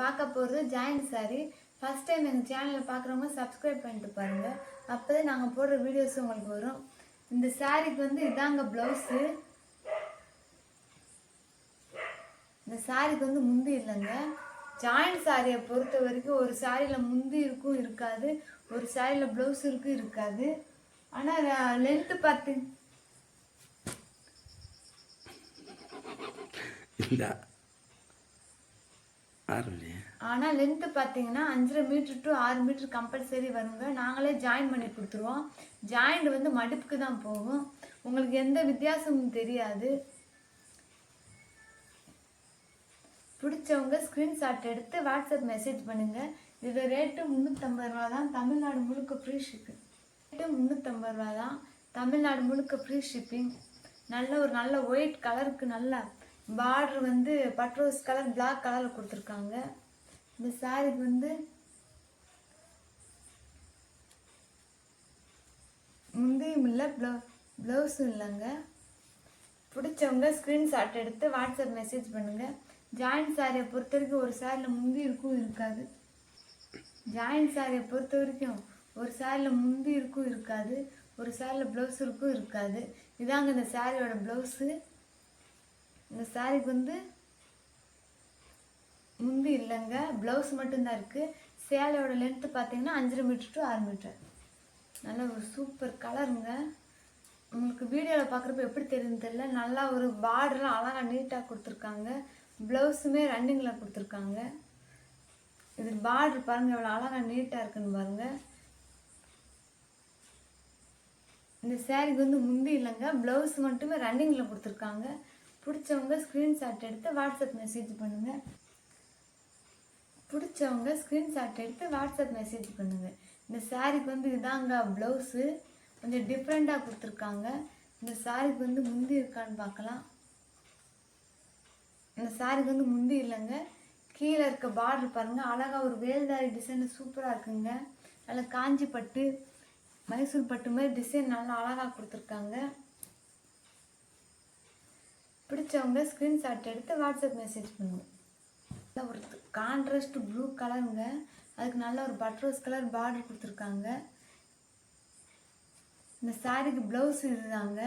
பார்க்க போகிறது joint saree. First time எங்கள் சேனலில் பார்க்குறவங்க சப்ஸ்கிரைப் பண்ணிட்டு பாருங்கள். அப்போ தான் நாங்கள் போடுற வீடியோஸ் உங்களுக்கு வரும். இந்த சாரீக்கு வந்து இதாங்க ப்ளவுஸு. இந்த சாரீக்கு வந்து முந்தி இல்லைங்க. ஜாயிண்ட் சாரியை பொறுத்த வரைக்கும் ஒரு சாரியில் முந்தி இருக்கும் இருக்காது, ஒரு சாரியில் ப்ளவுஸ் இருக்கும் இருக்காது. ஆனால் லென்த்து பார்த்து ஆனால் லென்த்து பார்த்தீங்கன்னா 5.5 மீட்டர் டு 6 மீட்டர் கம்பல்சரி வருங்க. நாங்களே ஜாயின் பண்ணி கொடுத்துருவோம். ஜாயிண்ட் வந்து மடிப்புக்கு தான் போகும். உங்களுக்கு எந்த வித்தியாசமும் தெரியாது. பிடிச்சவங்க ஸ்க்ரீன்ஷாட் எடுத்து வாட்ஸ்அப் மெசேஜ் பண்ணுங்கள். இதோட ரேட்டு 350 ரூபா தான். தமிழ்நாடு முழுக்க ஃப்ரீ ஷிப்பிங். ரேட்டு 350 ரூபா தான். தமிழ்நாடு முழுக்க ஃப்ரீ ஷிப்பிங். நல்ல ஒயிட் கலருக்கு நல்ல பார்டர் வந்து பட்ரோஸ் கலர் பிளாக் கலரில் கொடுத்துருக்காங்க. இந்த சாரீக்கு வந்து முந்தியும் இல்லை ப்ளவுஸும் இல்லைங்க. பிடிச்சவங்க ஸ்க்ரீன்ஷாட் எடுத்து வாட்ஸ்அப் மெசேஜ் பண்ணுங்கள். ஜாயிண்ட் சாரியை பொறுத்த வரைக்கும் ஒரு சாரியில் முந்தி இருக்கும் இருக்காது. ஜாயிண்ட் சாரியை பொறுத்த வரைக்கும் ஒரு சாரியில் முந்தி இருக்கும் இருக்காது, ஒரு சாரியில் ப்ளவுஸ் இருக்கும் இருக்காது. இதாங்க இந்த சாரியோட ப்ளவுஸு. இந்த சாரீக்கு வந்து முந்தி இல்லைங்க, ப்ளவுஸ் மட்டும்தான் இருக்குது. சேலையோட லென்த்து பார்த்தீங்கன்னா 5.5 மீட்டர் டு 6 மீட்டர். நல்ல ஒரு சூப்பர் கலருங்க. உங்களுக்கு வீடியோவில் பார்க்குறப்ப எப்படி தெரியுதுன்னு தெரியல. நல்லா ஒரு பார்டர்லாம் அழகாக நீட்டாக கொடுத்துருக்காங்க. ப்ளவுஸுமே ரன்னிங்கில் கொடுத்துருக்காங்க. இது பார்டர் பாருங்கள் எவ்வளோ அழகாக நீட்டாக இருக்குன்னு பாருங்கள். இந்த சாரீக்கு வந்து முந்தி இல்லைங்க, ப்ளவுஸ் மட்டுமே ரன்னிங்கில் கொடுத்துருக்காங்க. பிடிச்சவங்க ஸ்க்ரீன்ஷாட் எடுத்து வாட்ஸ்அப் மெசேஜ் பண்ணுங்கள். இந்த சாரீக்கு வந்து இதாங்க ப்ளவுஸு. கொஞ்சம் டிஃப்ரெண்ட்டாக கொடுத்துருக்காங்க. இந்த சாரீக்கு வந்து முந்தி இருக்கான்னு பார்க்கலாம். இந்த சாரீக்கு வந்து முந்தி இல்லைங்க. கீழே இருக்க பார்டர் பாருங்கள், அழகாக ஒரு வேல்தாரி டிசைன் சூப்பராக இருக்குங்க. நல்லா காஞ்சி பட்டு மைசூர் பட்டு மாதிரி டிசைன் நல்லா அழகாக கொடுத்துருக்காங்க. பிடிச்சவங்க ஸ்க்ரீன்ஷாட் எடுத்து வாட்ஸ்அப் மெசேஜ் பண்ணுங்க. ஒரு கான்ட்ராஸ்ட் ப்ளூ கலருங்க. அதுக்கு நல்ல ஒரு பட்ரோஸ் கலர் பார்டர் கொடுத்துருக்காங்க. இந்த சாரீக்கு ப்ளவுஸ் இதுதாங்க.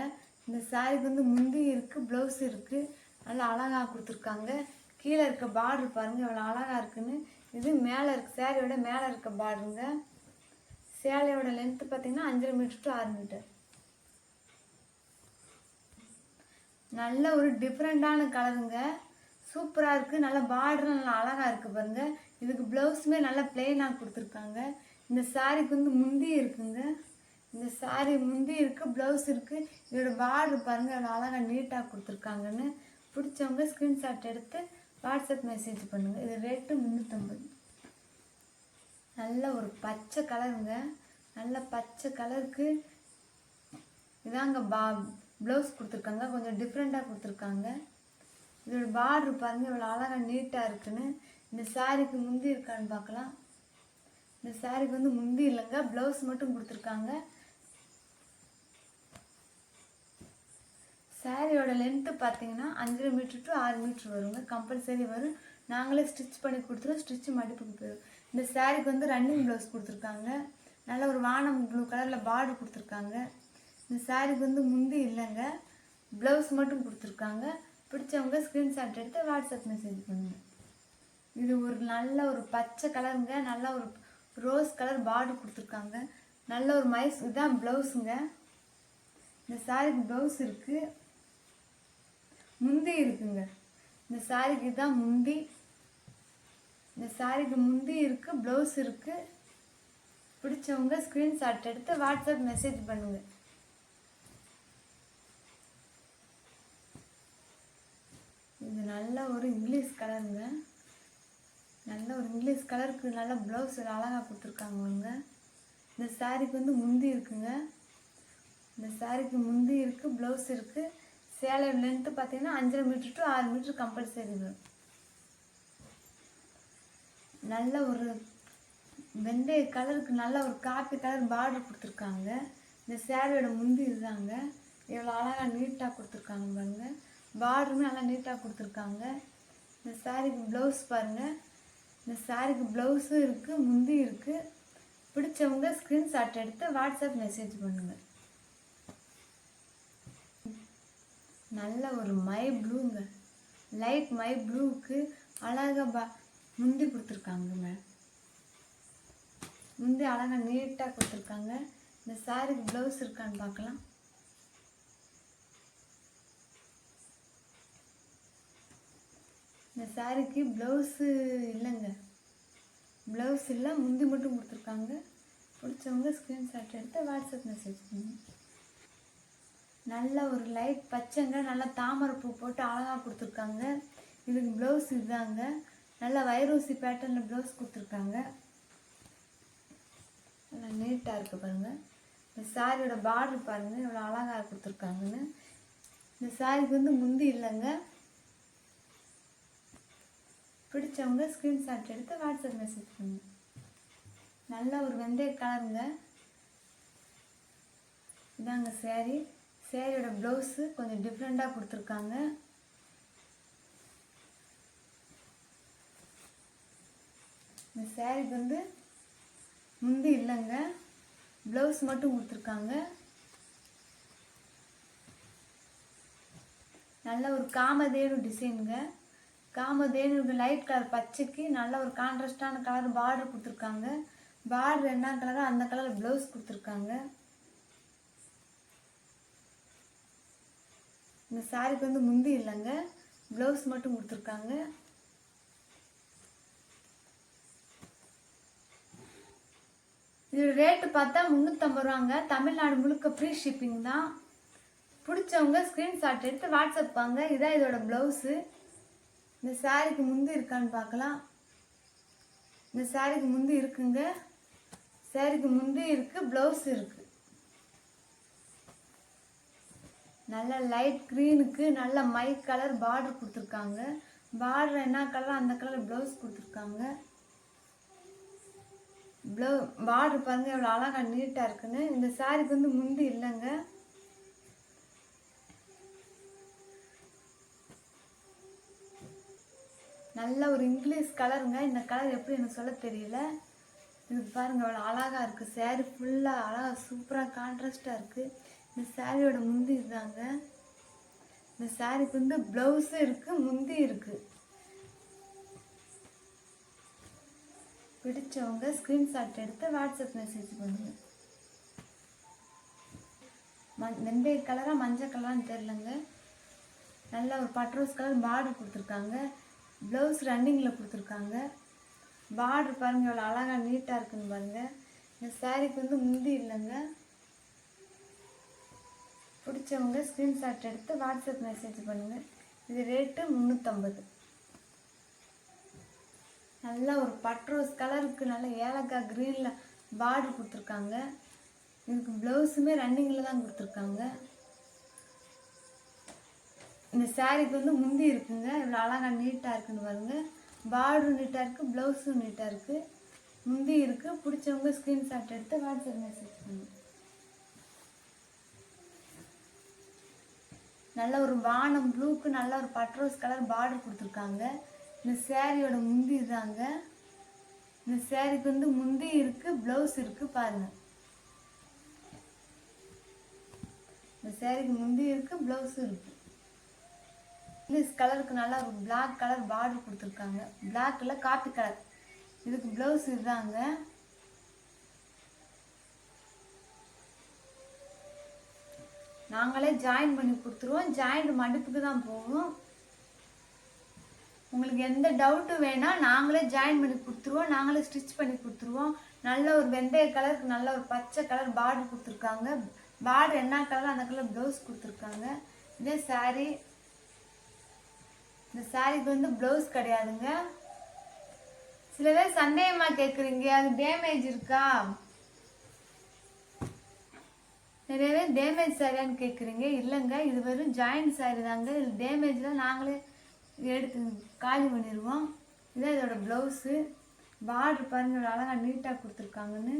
இந்த சாரீக்கு வந்து முந்தி இருக்குது, ப்ளவுஸ் இருக்குது. நல்லா அழகாக கொடுத்துருக்காங்க. கீழே இருக்க பார்டர் பாருங்கள் எவ்வளோ அழகாக இருக்குன்னு. இது மேலே இருக்க சாரியோட மேலே இருக்க பார்டருங்க. சேலையோட லென்த்து பார்த்தீங்கன்னா 5.5 மீட்டர் டு 6 மீட்டர். நல்ல ஒரு டிஃப்ரெண்ட்டான கலருங்க, சூப்பராக இருக்குது. நல்ல பார்டர் நல்லா அழகாக இருக்குது பாருங்கள். இதுக்கு ப்ளவுஸுமே நல்லா பிளெயினாக கொடுத்துருக்காங்க. இந்த சாரீக்கு வந்து முந்தி இருக்குங்க. இந்த சாரீ முந்தி இருக்குது, ப்ளவுஸ் இருக்குது. இதோட பார்டர் பாருங்கள் அவ்வளோ அழகாக நீட்டாக கொடுத்துருக்காங்கன்னு. பிடிச்சவங்க ஸ்க்ரீன்ஷாட் எடுத்து வாட்ஸ்அப் மெசேஜ் பண்ணுங்கள். இது ரேட்டு 350. நல்ல ஒரு பச்சை கலருங்க. நல்ல பச்சை கலருக்கு இதாங்க ப்ளவுஸ் கொடுத்துருக்காங்க. கொஞ்சம் டிஃப்ரெண்ட்டாக கொடுத்துருக்காங்க. இதோட பார்டர் பாருங்கள் இவ்வளோ அழகாக நீட்டாக இருக்குன்னு. இந்த சாரீக்கு முந்தி இருக்கான்னு பார்க்கலாம். இந்த சாரீக்கு வந்து முந்தி இல்லைங்க, ப்ளவுஸ் மட்டும் கொடுத்துருக்காங்க. சாரியோட லென்த்து பார்த்தீங்கன்னா 5.5 மீட்டர் டு 6 மீட்டர் வருங்க, கம்பல்சரி வரும். நாங்களே ஸ்டிச் பண்ணி கொடுத்துருவோம். ஸ்டிச் மடிப்புக்கு போயிடும். இந்த சாரீக்கு வந்து ரன்னிங் ப்ளவுஸ் கொடுத்துருக்காங்க. நல்ல ஒரு வானம் ப்ளூ கலரில் பார்டர் கொடுத்துருக்காங்க. இந்த சாரீக்கு வந்து முந்தி இல்லைங்க, ப்ளவுஸ் மட்டும் கொடுத்துருக்காங்க. பிடிச்சவங்க ஸ்க்ரீன்ஷாட் எடுத்து வாட்ஸ்அப் மெசேஜ் பண்ணுங்கள். இது ஒரு நல்ல ஒரு பச்சை கலருங்க. நல்ல ஒரு ரோஸ் கலர் பார்டர் கொடுத்துருக்காங்க. நல்ல ஒரு இதுதான் ப்ளவுஸுங்க. இந்த சாரீக்கு ப்ளவுஸ் இருக்குது, முந்தி இருக்குங்க. இந்த சாரீக்கு தான் முந்தி. இந்த சாரீக்கு முந்தி இருக்குது, ப்ளவுஸ் இருக்குது. பிடிச்சவங்க ஸ்க்ரீன்ஷாட் எடுத்து வாட்ஸ்அப் மெசேஜ் பண்ணுங்கள். இது நல்ல ஒரு இங்கிலீஷ் கலருங்க. நல்ல ஒரு இங்கிலீஷ் கலருக்கு நல்ல ப்ளவுஸ் அழகாக கொடுத்துருக்காங்க. இந்த சாரீக்கு வந்து முந்தி இருக்குங்க. இந்த சாரீக்கு முந்தி இருக்குது, ப்ளவுஸ் இருக்குது. சேலை லென்த்து பார்த்தீங்கன்னா 5.5 மீட்டர் டு 6 மீட்டர் கம்பல்சரி வரும். நல்ல ஒரு வெந்தய கலருக்கு நல்ல ஒரு காப்பி கலர் பார்டர் கொடுத்துருக்காங்க. இந்த சாரியோட முந்தி இதுதாங்க. எவ்வளோ அழகாக நீட்டாக கொடுத்துருக்காங்க பாருங்கள். பார்டருமே நல்லா நீட்டாக கொடுத்துருக்காங்க. இந்த சாரீக்கு ப்ளவுஸ் பாருங்கள் இந்த சாரிக்கு ப்ளவுஸும் இருக்குது, முந்தி இருக்குது. பிடிச்சவங்க ஸ்க்ரீன்ஷாட் எடுத்து வாட்ஸ்அப் மெசேஜ் பண்ணுங்கள். நல்ல ஒரு மை ப்ளூங்க, லைட் மை ப்ளூவுக்கு அழகாக முந்தி கொடுத்துருக்காங்க மேடம். முந்தி அழகாக நீட்டாக கொடுத்துருக்காங்க. இந்த சாரிக்கு ப்ளவுஸ் இருக்கான்னு பார்க்கலாம். இந்த சாரிக்கு ப்ளவுஸு இல்லைங்க, ப்ளவுஸ் இல்லை, முந்தி மட்டும் கொடுத்துருக்காங்க. பிடிச்சவங்க ஸ்க்ரீன்ஷாட் எடுத்து வாட்ஸ்அப் மெசேஜ் பண்ணுங்க. நல்ல ஒரு லைட் பச்சைங்க, நல்லா தாமரைப்பூ போட்டு அழகாக கொடுத்துருக்காங்க. இதுக்கு ப்ளவுஸ் இதுதாங்க, நல்லா வைரோசி பேட்டர்னில் ப்ளவுஸ் கொடுத்துருக்காங்க. நல்லா நீட்டாக இருக்குது பாருங்கள். இந்த சாரியோட பார்டர் பாருங்கள் எவ்வளோ அழகாக கொடுத்துருக்காங்கன்னு. இந்த சாரிக்கு முந்தி இல்லைங்க. பிடிச்சவங்க ஸ்க்ரீன்ஷாட் எடுத்து வாட்ஸ்அப் மெசேஜ் பண்ணுங்க. நல்ல ஒரு வெந்தய கலருங்க, இதாங்க சேரீ. சேரீயோட ப்ளவுஸு கொஞ்சம் டிஃப்ரெண்ட்டாக கொடுத்துருக்காங்க. இந்த சேரீக்கு முந்தி இல்லைங்க, ப்ளவுஸ் மட்டும் கொடுத்துருக்காங்க. நல்ல ஒரு காமதேனு டிசைனுங்க. காமதேனு லைட் கலர் பச்சைக்கு நல்ல ஒரு கான்ட்ராஸ்டான கலர் பார்டர் கொடுத்துருக்காங்க. பார்டர் என்ன கலரோ அந்த கலர் ப்ளவுஸ் கொடுத்துருக்காங்க. இந்த சாரிக்கு முந்தி இல்லைங்க, ப்ளவுஸ் மட்டும் கொடுத்துருக்காங்க. இதோட ரேட்டு பார்த்தா 350 ரூபாங்க. தமிழ்நாடு முழுக்க ஃப்ரீ ஷிப்பிங் தான். பிடிச்சவங்க ஸ்க்ரீன்ஷாட் எடுத்து வாட்ஸ்அப் வாங்க. இதான் இதோட ப்ளவுஸு. இந்த சாரிக்கு முந்தி இருக்கான்னு பார்க்கலாம். இந்த சாரிக்கு முந்தி இருக்குங்க, சாரிக்கு முந்தி இருக்குது, ப்ளவுஸ் இருக்குது. நல்ல லைட் க்ரீனுக்கு நல்ல மை கலர் பார்டர் கொடுத்துருக்காங்க. பார்டர் என்ன கலர் அந்த கலர் ப்ளவுஸ் கொடுத்துருக்காங்க. பார்டர் பாருங்க எவ்வளோ அழகாக நீட்டாக இருக்குன்னு. இந்த சாரிக்கு முந்தி இல்லைங்க. நல்ல ஒரு இங்கிலீஷ் கலருங்க. இந்த கலர் எப்படி எனக்கு சொல்ல தெரியல. இது பாருங்கள் அவ்வளோ அழகாக இருக்குது. சேரீ ஃபுல்லாக அழகாக சூப்பராக கான்ட்ராஸ்டாக இருக்குது. இந்த சாரியோட முந்தி இதுதாங்க. இந்த சாரிக்கு ப்ளவுஸும் இருக்குது, முந்தி இருக்குது. பிடிச்சவங்க ஸ்க்ரீன்ஷாட் எடுத்து வாட்ஸ்அப் மெசேஜ் பண்ணுங்கள். வெந்தய கலராக மஞ்சள் கலரான்னு தெரிலங்க. நல்ல ஒரு பட்ரோஸ் கலர் பார்டர் கொடுத்துருக்காங்க. ப்ளவுஸ் ரன்னிங்கில் கொடுத்துருக்காங்க. பார்டர் பாருங்கள் எவ்வளோ அழகாக நீட்டாக இருக்குன்னு பாருங்கள். இந்த சாரிக்கு முந்தி இல்லைங்க. பிடிச்சவங்க ஸ்க்ரீன்ஷாட் எடுத்து வாட்ஸ்அப் மெசேஜ் பண்ணுங்கள். இது ரேட்டு 350. நல்ல ஒரு பட்ரோஸ் கலருக்கு நல்ல ஏலக்காய் க்ரீனில் பார்டர் கொடுத்துருக்காங்க. இதுக்கு ப்ளவுஸுமே ரன்னிங்கில் தான் கொடுத்துருக்காங்க. இந்த சாரிக்கு முந்தி இருக்குங்க, இவ்வளோ அழகாக நீட்டாக இருக்குன்னு பாருங்க. பார்டரும் நீட்டாக இருக்குது, ப்ளவுஸும் நீட்டாக இருக்குது, முந்தி இருக்குது. பிடிச்சவங்க ஸ்க்ரீன்ஷாட் எடுத்து வாட்ஸ்அப் மெசேஜ் பண்ணுங்க. நல்ல ஒரு வானம் ப்ளூக்கு நல்ல ஒரு பட்ரோஸ் கலர் பார்டர் கொடுத்துருக்காங்க. இந்த சாரியோட முந்தி தாங்க. இந்த சாரிக்கு முந்தி இருக்குது, ப்ளவுஸ் இருக்குது பாருங்கள். இந்த சாரிக்கு முந்தி இருக்குது, ப்ளவுஸும் இருக்குது. இங்கிலீஷ் கலருக்கு நல்லா ஒரு பிளாக் கலர் பார்டர் கொடுத்துருக்காங்க. பிளாக்ல காப்பி கலர். இதுக்கு ப்ளவுஸ் இதுதாங்க. நாங்களே ஜாயின் பண்ணி கொடுத்துருவோம். ஜாயிண்ட் மடிப்புக்கு தான் போகும். உங்களுக்கு எந்த டவுட்டு வேணால் நாங்களே ஜாயின் பண்ணி கொடுத்துருவோம், நாங்களே ஸ்டிச் பண்ணி கொடுத்துருவோம். நல்ல ஒரு வெந்தய கலருக்கு நல்ல ஒரு பச்சை கலர் பார்டர் கொடுத்துருக்காங்க. பார்டர் என்ன கலர் அந்த கலர் ப்ளவுஸ் கொடுத்துருக்காங்க. இதே சாரீ. இந்த சாரிக்கு ப்ளவுஸ் கிடையாதுங்க. சில பேர் சந்தேகமாக கேட்குறீங்க, அது டேமேஜ் இருக்கா, நிறைய பேர் டேமேஜ் சாரியான்னு கேட்குறீங்க. இல்லைங்க, இது வெறும் ஜாயிண்ட் சாரி தாங்க. இது டேமேஜ்லாம் நாங்களே எடுத்து காலி பண்ணிடுவோம். இதான் இதோட ப்ளவுஸு. பார்டர் பாருங்கள் அழகாக நீட்டாக கொடுத்துருக்காங்கன்னு.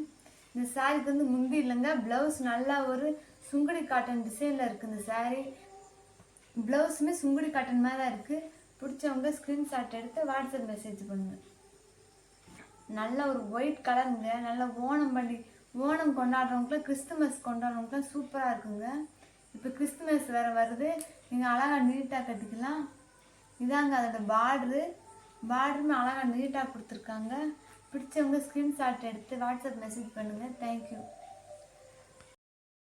இந்த சாரிக்கு முந்தி இல்லைங்க, ப்ளவுஸ் நல்லா ஒரு சுங்குடி காட்டன் டிசைனில் இருக்குது. இந்த சாரீ ப்ளவுஸுமே சுங்குடி காட்டன் மாதிரி தான் இருக்குது. பிடிச்சவங்க ஸ்க்ரீன்ஷாட் எடுத்து வாட்ஸ்அப் மெசேஜ் பண்ணுங்கள். நல்ல ஒரு ஒயிட் கலருங்க. நல்ல ஓணம் கொண்டாடுறவங்களுக்குலாம் கிறிஸ்துமஸ் கொண்டாடுறவங்களுக்குலாம் சூப்பராக இருக்குங்க. இப்போ கிறிஸ்துமஸ் வேறு வருது, நீங்கள் அழகாக நீட்டாக கட்டிக்கலாம். இதாங்க அதோட பார்டருமே அழகாக நீட்டாக கொடுத்துருக்காங்க. பிடிச்சவங்க ஸ்க்ரீன்ஷாட் எடுத்து வாட்ஸ்அப் மெசேஜ் பண்ணுங்கள். தேங்க்யூ.